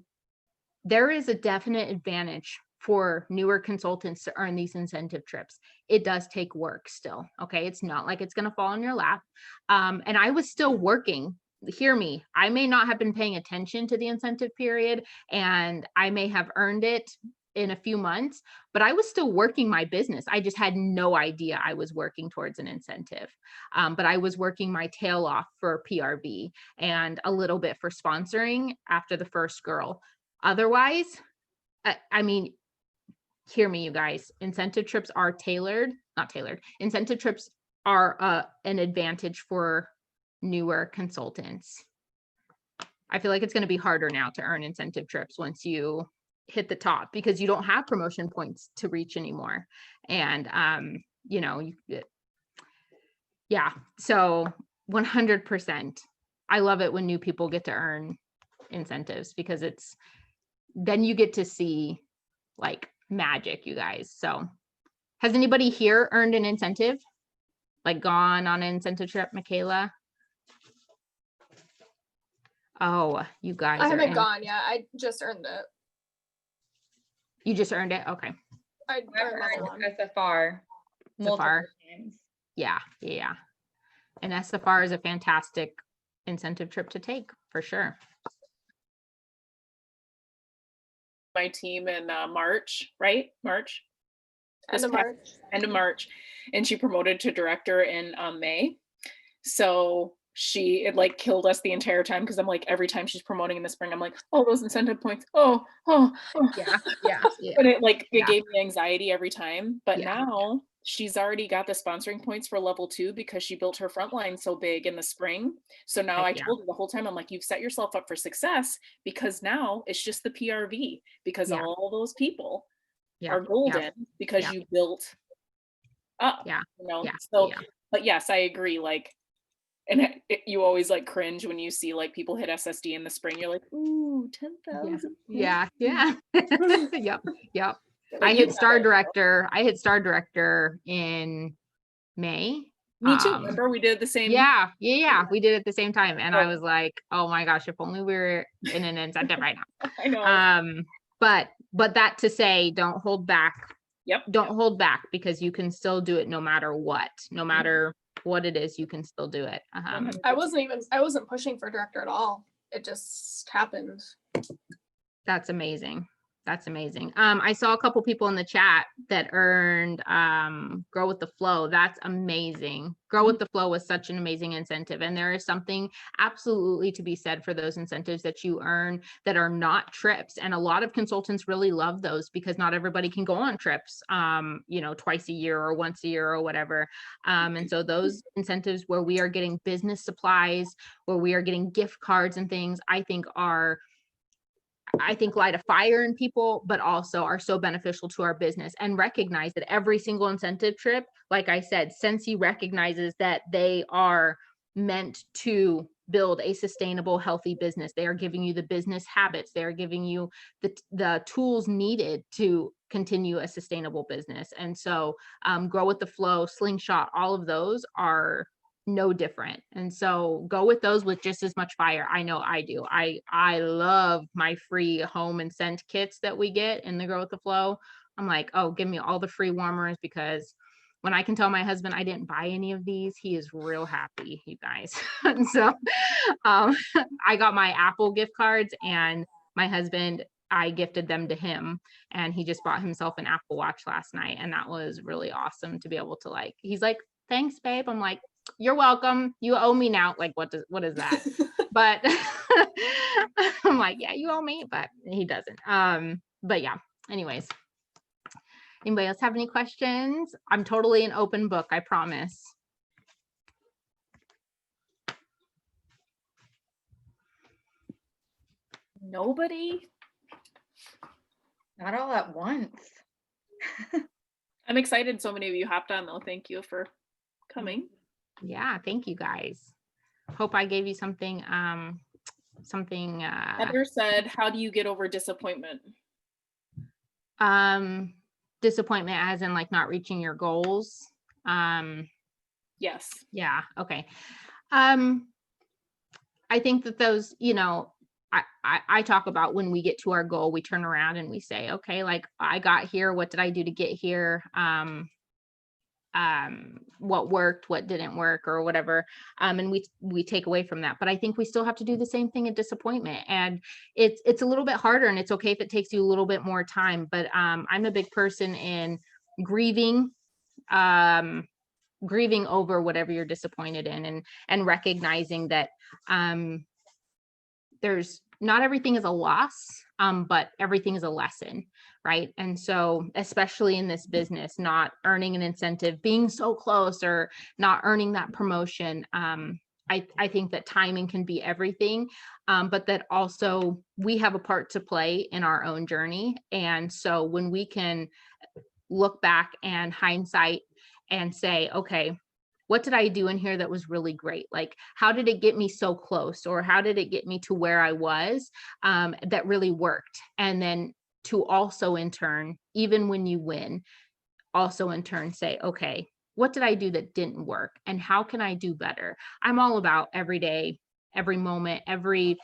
there is a definite advantage for newer consultants to earn these incentive trips. It does take work still. Okay. It's not like it's going to fall in your lap. And I was still working. Hear me. I may not have been paying attention to the incentive period and I may have earned it in a few months, but I was still working my business. I just had no idea I was working towards an incentive. But I was working my tail off for PRV and a little bit for sponsoring after the first girl. Otherwise, hear me, you guys, incentive trips are not tailored. Incentive trips are an advantage for newer consultants. I feel like it's going to be harder now to earn incentive trips once you hit the top, because you don't have promotion points to reach anymore. And, so 100%. I love it when new people get to earn incentives, because then you get to see like magic, you guys. So has anybody here earned an incentive, like gone on an incentive trip? Michaela? Oh, you guys I haven't gone yet. I just earned it. You just earned it? Okay. I've earned SFR multiple times. Yeah. And SFR is a fantastic incentive trip to take, for sure. my team in March, right? March. End of March. End of March, and she promoted to director in May. So it like killed us the entire time because I'm like, every time she's promoting in the spring, I'm like, oh, those incentive points. Oh. Yeah. But it Yeah. gave me anxiety every time. But Yeah. now she's already got the sponsoring points for level 2 because she built her front line so big in the spring. So now I told her the whole time, I'm like, you've set yourself up for success because now it's just the PRV because Yeah. all those people Yeah. are golden because Yeah. you built up, Yeah. you know? Yeah. So, Yeah. but yes, I agree. Like, and you always like cringe when you see like people hit SSD in the spring. You're like, ooh, 10,000. Yeah. Yep. But I you hit got star it. director. In May. Me too. Remember we did the same. Yeah. We did it at the same time. And I Oh. was like, oh my gosh, if only we were in an incentive right now. I know. But that to say, don't hold back. Yep. Don't hold back because you can still do it no matter what. No matter what it is, you can still do it. I wasn't pushing for director at all. It just happened. That's amazing. That's amazing. I saw a couple people in the chat that earned Grow with the Flow. That's amazing. Grow with the Flow was such an amazing incentive. And there is something absolutely to be said for those incentives that you earn that are not trips. And a lot of consultants really love those because not everybody can go on trips, twice a year or once a year or whatever. And so those incentives where we are getting business supplies, where we are getting gift cards and things, I think light a fire in people, but also are so beneficial to our business. And recognize that every single incentive trip, like I said, Sensi recognizes that they are meant to build a sustainable, healthy business. They are giving you the business habits. They are giving you the tools needed to continue a sustainable business. And so Grow with the Flow, Slingshot, all of those are no different. And so go with those with just as much fire. I know I do. I love my free home and scent kits that we get in the Grow with the Flow. I'm like, oh, give me all the free warmers, because when I can tell my husband I didn't buy any of these, he is real happy, you guys. And so I got my Apple gift cards, and my husband, I gifted them to him, and he just bought himself an Apple Watch last night. And that was really awesome to be able to he's like, thanks, babe. I'm like, you're welcome. You owe me now. Like, what is that? But I'm like, yeah, you owe me, but he doesn't. But yeah, anyways, anybody else have any questions? I'm totally an open book, I promise. Nobody? Not all at once. I'm excited so many of you hopped on though. Thank you for coming. Yeah, thank you guys. Hope I gave you something. Heather said, how do you get over disappointment? Disappointment as in not reaching your goals. Yes. Yeah, okay. I think that those, I talk about when we get to our goal, we turn around and we say, okay, I got here, what did I do to get here? What worked, what didn't work, or whatever. And we take away from that. But I think we still have to do the same thing in disappointment. And it's a little bit harder, and it's okay if it takes you a little bit more time. But I'm a big person in grieving over whatever you're disappointed in, and recognizing that there's not everything is a loss, but everything is a lesson, right? And so, especially in this business, not earning an incentive, being so close, or not earning that promotion, I think that timing can be everything, but that also we have a part to play in our own journey. And so when we can look back and hindsight and say, okay, what did I do in here that was really great? How did it get me so close? Or how did it get me to where I was that really worked? And then to also in turn, even when you win, also in turn say, okay, what did I do that didn't work? And how can I do better? I'm all about every day, every moment, every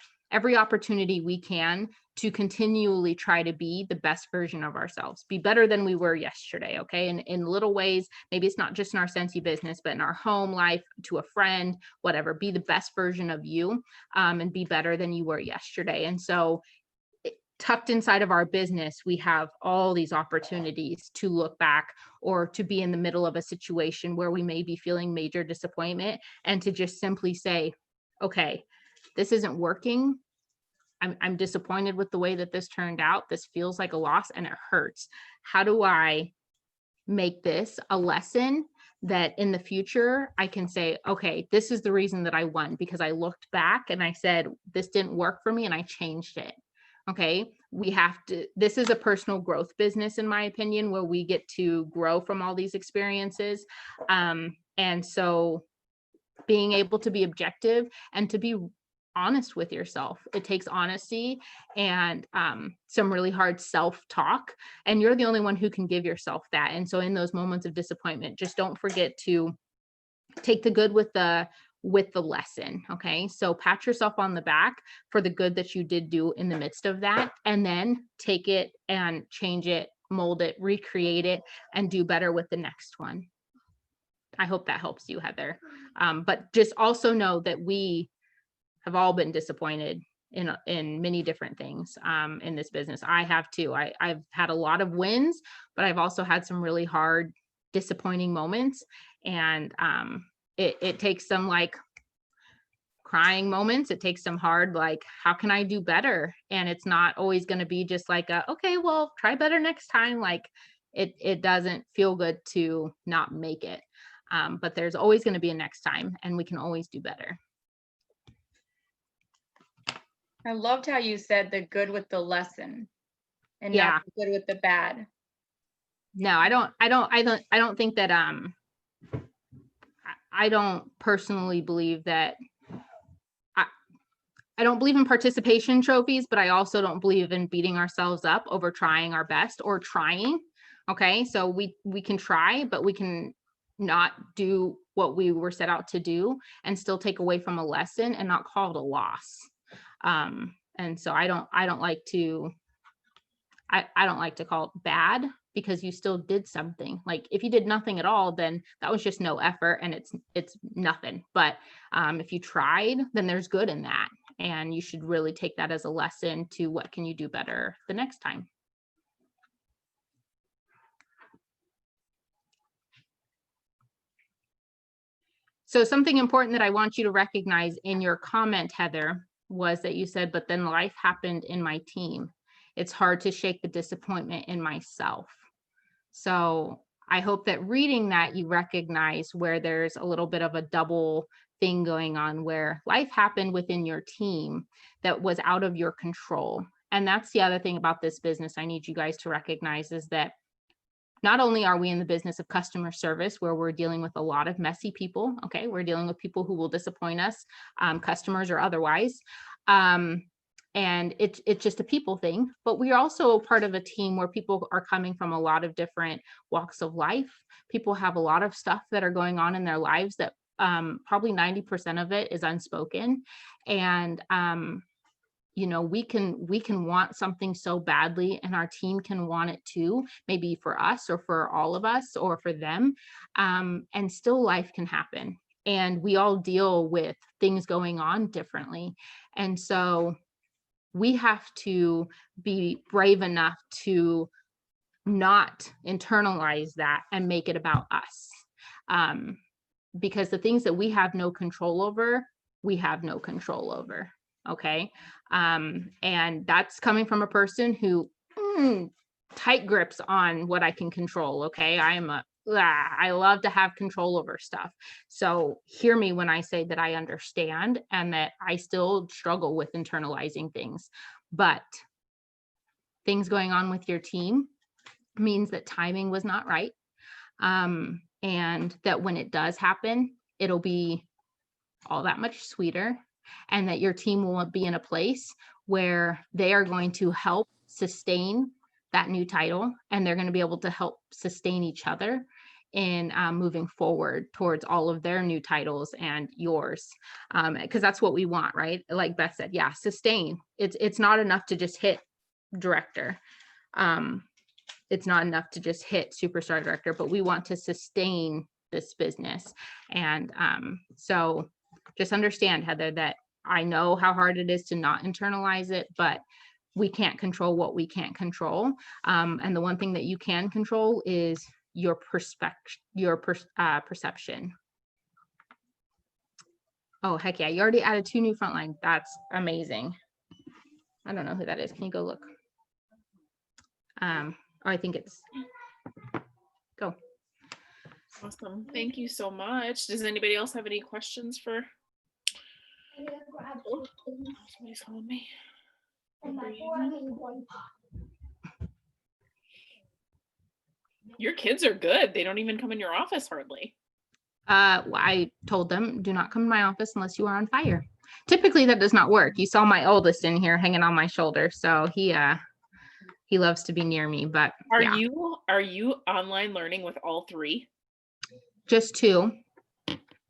opportunity we can to continually try to be the best version of ourselves, be better than we were yesterday. Okay. And in little ways, maybe it's not just in our Sensi business, but in our home life, to a friend, whatever, be the best version of you, and be better than you were yesterday. And so tucked inside of our business, we have all these opportunities to look back or to be in the middle of a situation where we may be feeling major disappointment, and to just simply say, okay, this isn't working. I'm disappointed with the way that this turned out. This feels like a loss and it hurts. How do I make this a lesson that in the future I can say, okay, this is the reason that I won, because I looked back and I said, this didn't work for me and I changed it. Okay. We have to, this is a personal growth business, in my opinion, where we get to grow from all these experiences. And so being able to be objective and to be honest with yourself, it takes honesty and some really hard self-talk, and you're the only one who can give yourself that. And so in those moments of disappointment, just don't forget to take the good with the lesson. Okay, so pat yourself on the back for the good that you did do in the midst of that, and then take it and change it, mold it, recreate it, and do better with the next one. I hope that helps you, Heather. But just also know that we have all been disappointed in many different things in this business. I have too. I've had a lot of wins, but I've also had some really hard, disappointing moments. And it takes some like crying moments. It takes some hard, like, how can I do better? And it's not always going to be just like, okay, well, try better next time. Like it doesn't feel good to not make it. But there's always going to be a next time, and we can always do better. I loved how you said the good with the lesson and Yeah. not the good with the bad. No, I don't think that I don't personally believe that I don't believe in participation trophies, but I also don't believe in beating ourselves up over trying our best or trying. Okay, so we can try, but we can not do what we were set out to do and still take away from a lesson and not call it a loss. And so I don't like to call it bad, because you still did something. Like if you did nothing at all, then that was just no effort and it's nothing. But if you tried, then there's good in that. And you should really take that as a lesson to what can you do better the next time. So something important that I want you to recognize in your comment, Heather, was that you said, but then life happened in my team. It's hard to shake the disappointment in myself. So I hope that reading that you recognize where there's a little bit of a double thing going on, where life happened within your team that was out of your control. And that's the other thing about this business I need you guys to recognize, is that not only are we in the business of customer service, where we're dealing with a lot of messy people, okay, we're dealing with people who will disappoint us, customers or otherwise, and it's just a people thing, but we're also part of a team where people are coming from a lot of different walks of life. People have a lot of stuff that are going on in their lives that probably 90% of it is unspoken. And you know, we can want something so badly, and our team can want it too, maybe for us or for all of us or for them. And still life can happen. And we all deal with things going on differently. And so we have to be brave enough to not internalize that and make it about us. Because the things that we have no control over, we have no control over. Okay. And that's coming from a person who tight grips on what I can control. Okay. I love to have control over stuff. So hear me when I say that I understand and that I still struggle with internalizing things, but things going on with your team means that timing was not right. And that when it does happen, it'll be all that much sweeter, and that your team will be in a place where they are going to help sustain that new title, and they're going to be able to help sustain each other in moving forward towards all of their new titles and yours, because that's what we want, right? Like Beth said, yeah, sustain. It's not enough to just hit director. It's not enough to just hit superstar director, but we want to sustain this business. And so just understand, Heather, that I know how hard it is to not internalize it, but we can't control what we can't control. And the one thing that you can control is your perception. Oh, heck yeah. You already added 2 new frontline. That's amazing. I don't know who that is. Can you go look? Oh, I think it's, go. Awesome. Thank you so much. Does anybody else have any questions for? Oh, somebody's calling me. Your kids are good. They don't even come in your office hardly. Well, I told them, do not come to my office unless you are on fire. Typically that does not work. You saw my oldest in here hanging on my shoulder. So he loves to be near me, but Are yeah. you online learning with all 3? Just 2.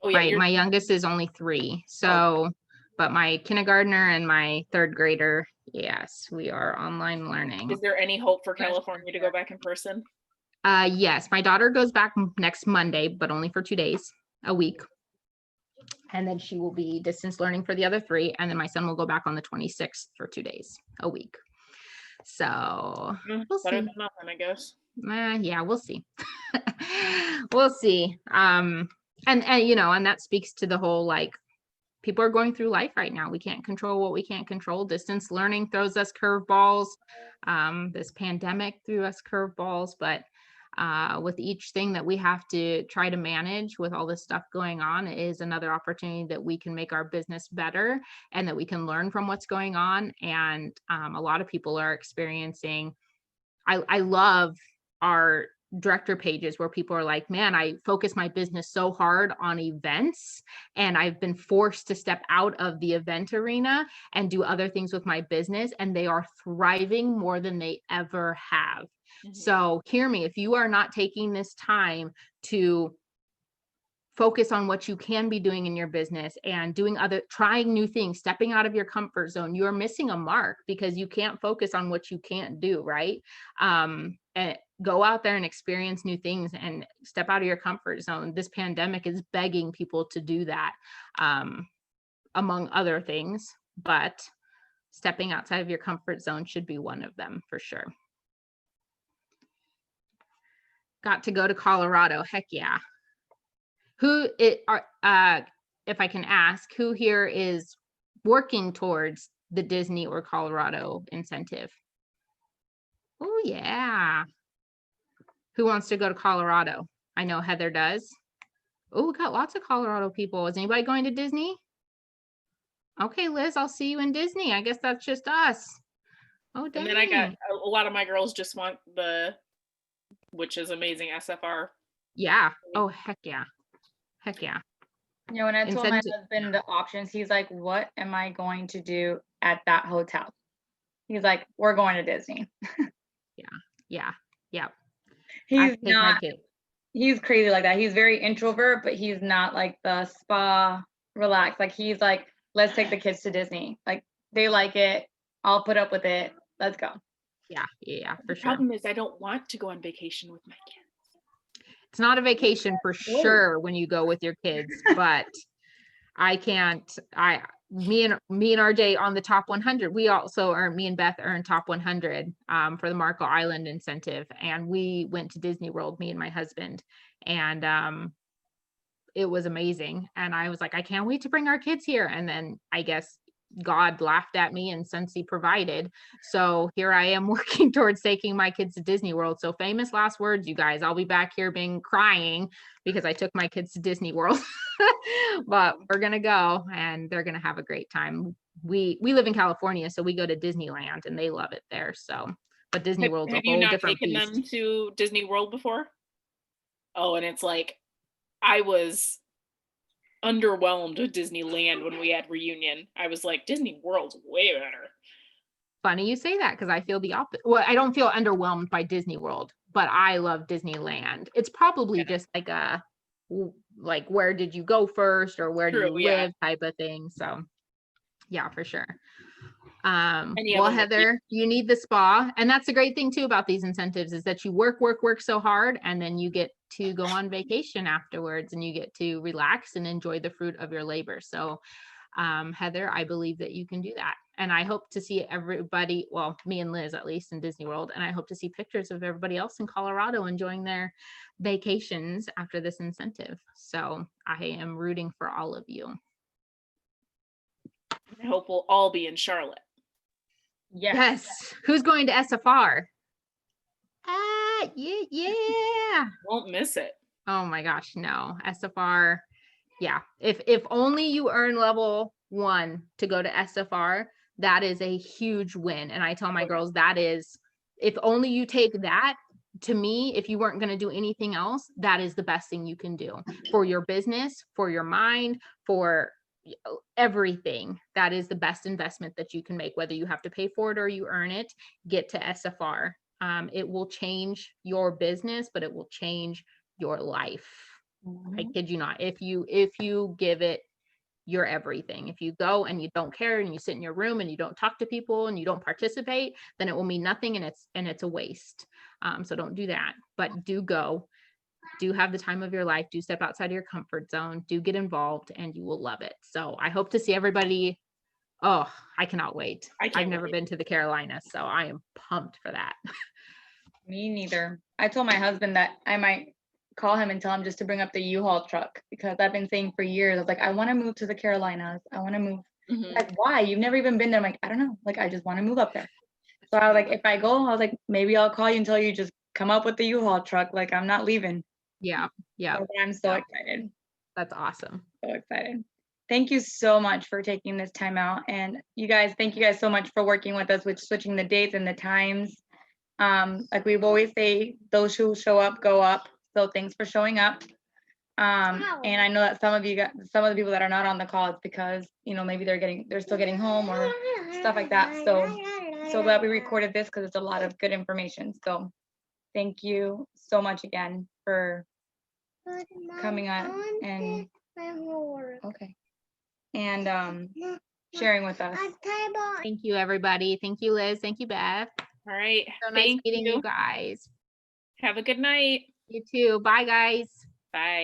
Oh yeah, My youngest is only 3. So, but my kindergartner and my 3rd grader, yes, we are online learning. Is there any hope for California to go back in person? Yes, my daughter goes back next Monday, but only for 2 days a week. And then she will be distance learning for the other 3. And then my son will go back on the 26th for 2 days a week. So we'll Better see. than nothing, I guess. Yeah, we'll see. We'll see. And you know, and that speaks to the whole, like, people are going through life right now. We can't control what we can't control. Distance learning throws us curveballs. This pandemic threw us curveballs, but with each thing that we have to try to manage with all this stuff going on is another opportunity that we can make our business better and that we can learn from what's going on. And a lot of people are experiencing, I love our director pages where people are like, man, I focus my business so hard on events and I've been forced to step out of the event arena and do other things with my business, and they are thriving more than they ever have. Mm-hmm. So hear me, if you are not taking this time to focus on what you can be doing in your business and trying new things, stepping out of your comfort zone, you're missing a mark because you can't focus on what you can't do, right? And go out there and experience new things and step out of your comfort zone. This pandemic is begging people to do that, among other things, but stepping outside of your comfort zone should be one of them for sure. Got to go to Colorado. Heck yeah. If I can ask, who here is working towards the Disney or Colorado incentive? Oh yeah. Who wants to go to Colorado? I know Heather does. Oh, we got lots of Colorado people. Is anybody going to Disney? Okay, Liz, I'll see you in Disney. I guess that's just us. Oh, dang. And then I got a lot of my girls just want which is amazing, SFR. Yeah. Oh, heck yeah. Heck yeah. You know, when I told my husband the options, he's like, what am I going to do at that hotel? He's like, we're going to Disney. Yeah. He's crazy like that. He's very introvert, but he's not like the spa relax. Like he's like, let's take the kids to Disney. Like they like it. I'll put up with it. Let's go. Yeah, for sure. The problem is I don't want to go on vacation with my kids. It's not a vacation for sure when you go with your kids, but me and RJ on the top 100, me and Beth earned top 100 for the Marco Island incentive. And we went to Disney World, me and my husband, and it was amazing. And I was like, I can't wait to bring our kids here. And then I guess God laughed at me, and since he provided, so here I am working towards taking my kids to Disney World. So famous last words, you guys. I'll be back here crying because I took my kids to Disney World. But we're gonna go and they're gonna have a great time. We live in California, so we go to Disneyland and they love it there. So, but Disney World's a whole different beast. Have you not taken them to Disney World before? Oh, and it's like I was underwhelmed with Disneyland when we had reunion. I was like, Disney World's way better. Funny you say that because I feel the opposite. Well, I don't feel underwhelmed by Disney World, but I love Disneyland. It's probably just like where did you go first or where do you live type of thing. So yeah, for sure. Well, Heather, you need the spa. And that's the great thing too about these incentives is that you work so hard and then you get to go on vacation afterwards and you get to relax and enjoy the fruit of your labor. So Heather, I believe that you can do that. And I hope to see everybody, well, me and Liz at least in Disney World, and I hope to see pictures of everybody else in Colorado enjoying their vacations after this incentive. So I am rooting for all of you. I hope we'll all be in Charlotte. Yes. Who's going to SFR? Yeah. Won't miss it. Oh my gosh, no. SFR. Yeah. If only you earn level 1 to go to SFR, that is a huge win. And I tell my girls that is, if only you take that, to me, if you weren't going to do anything else, that is the best thing you can do for your business, for your mind, for everything. That is the best investment that you can make, whether you have to pay for it or you earn it. Get to SFR. It will change your business, but it will change your life. I kid you not. If you give it your everything, if you go and you don't care and you sit in your room and you don't talk to people and you don't participate, then it will mean nothing, and it's a waste. So don't do that, but do go. Do have the time of your life. Do step outside of your comfort zone. Do get involved, and you will love it. So I hope to see everybody. Oh, I cannot wait. I've never been to the Carolinas, so I am pumped for that. Me neither. I told my husband that I might call him and tell him just to bring up the U-Haul truck, because I've been saying for years, I was like, I want to move to the Carolinas. I want to move. Like, why? You've never even been there. I'm like, I don't know. Like, I just want to move up there. So I was like, if I go, I was like, maybe I'll call you and tell you just come up with the U-Haul truck. Like, I'm not leaving. Yeah. So I'm so excited. That's awesome. So excited. Thank you so much for taking this time out. And you guys, thank you guys so much for working with us with switching the dates and the times. Like we've always say, those who show up, go up. So thanks for showing up. And I know that some of the people that are not on the call, it's because, you know, maybe they're still getting home or stuff like that. So glad we recorded this, because it's a lot of good information. So thank you so much again for coming on and sharing with us. Thank you, everybody. Thank you, Liz. Thank you, Beth. All right. So nice meeting you guys. Have a good night. You too. Bye, guys. Bye.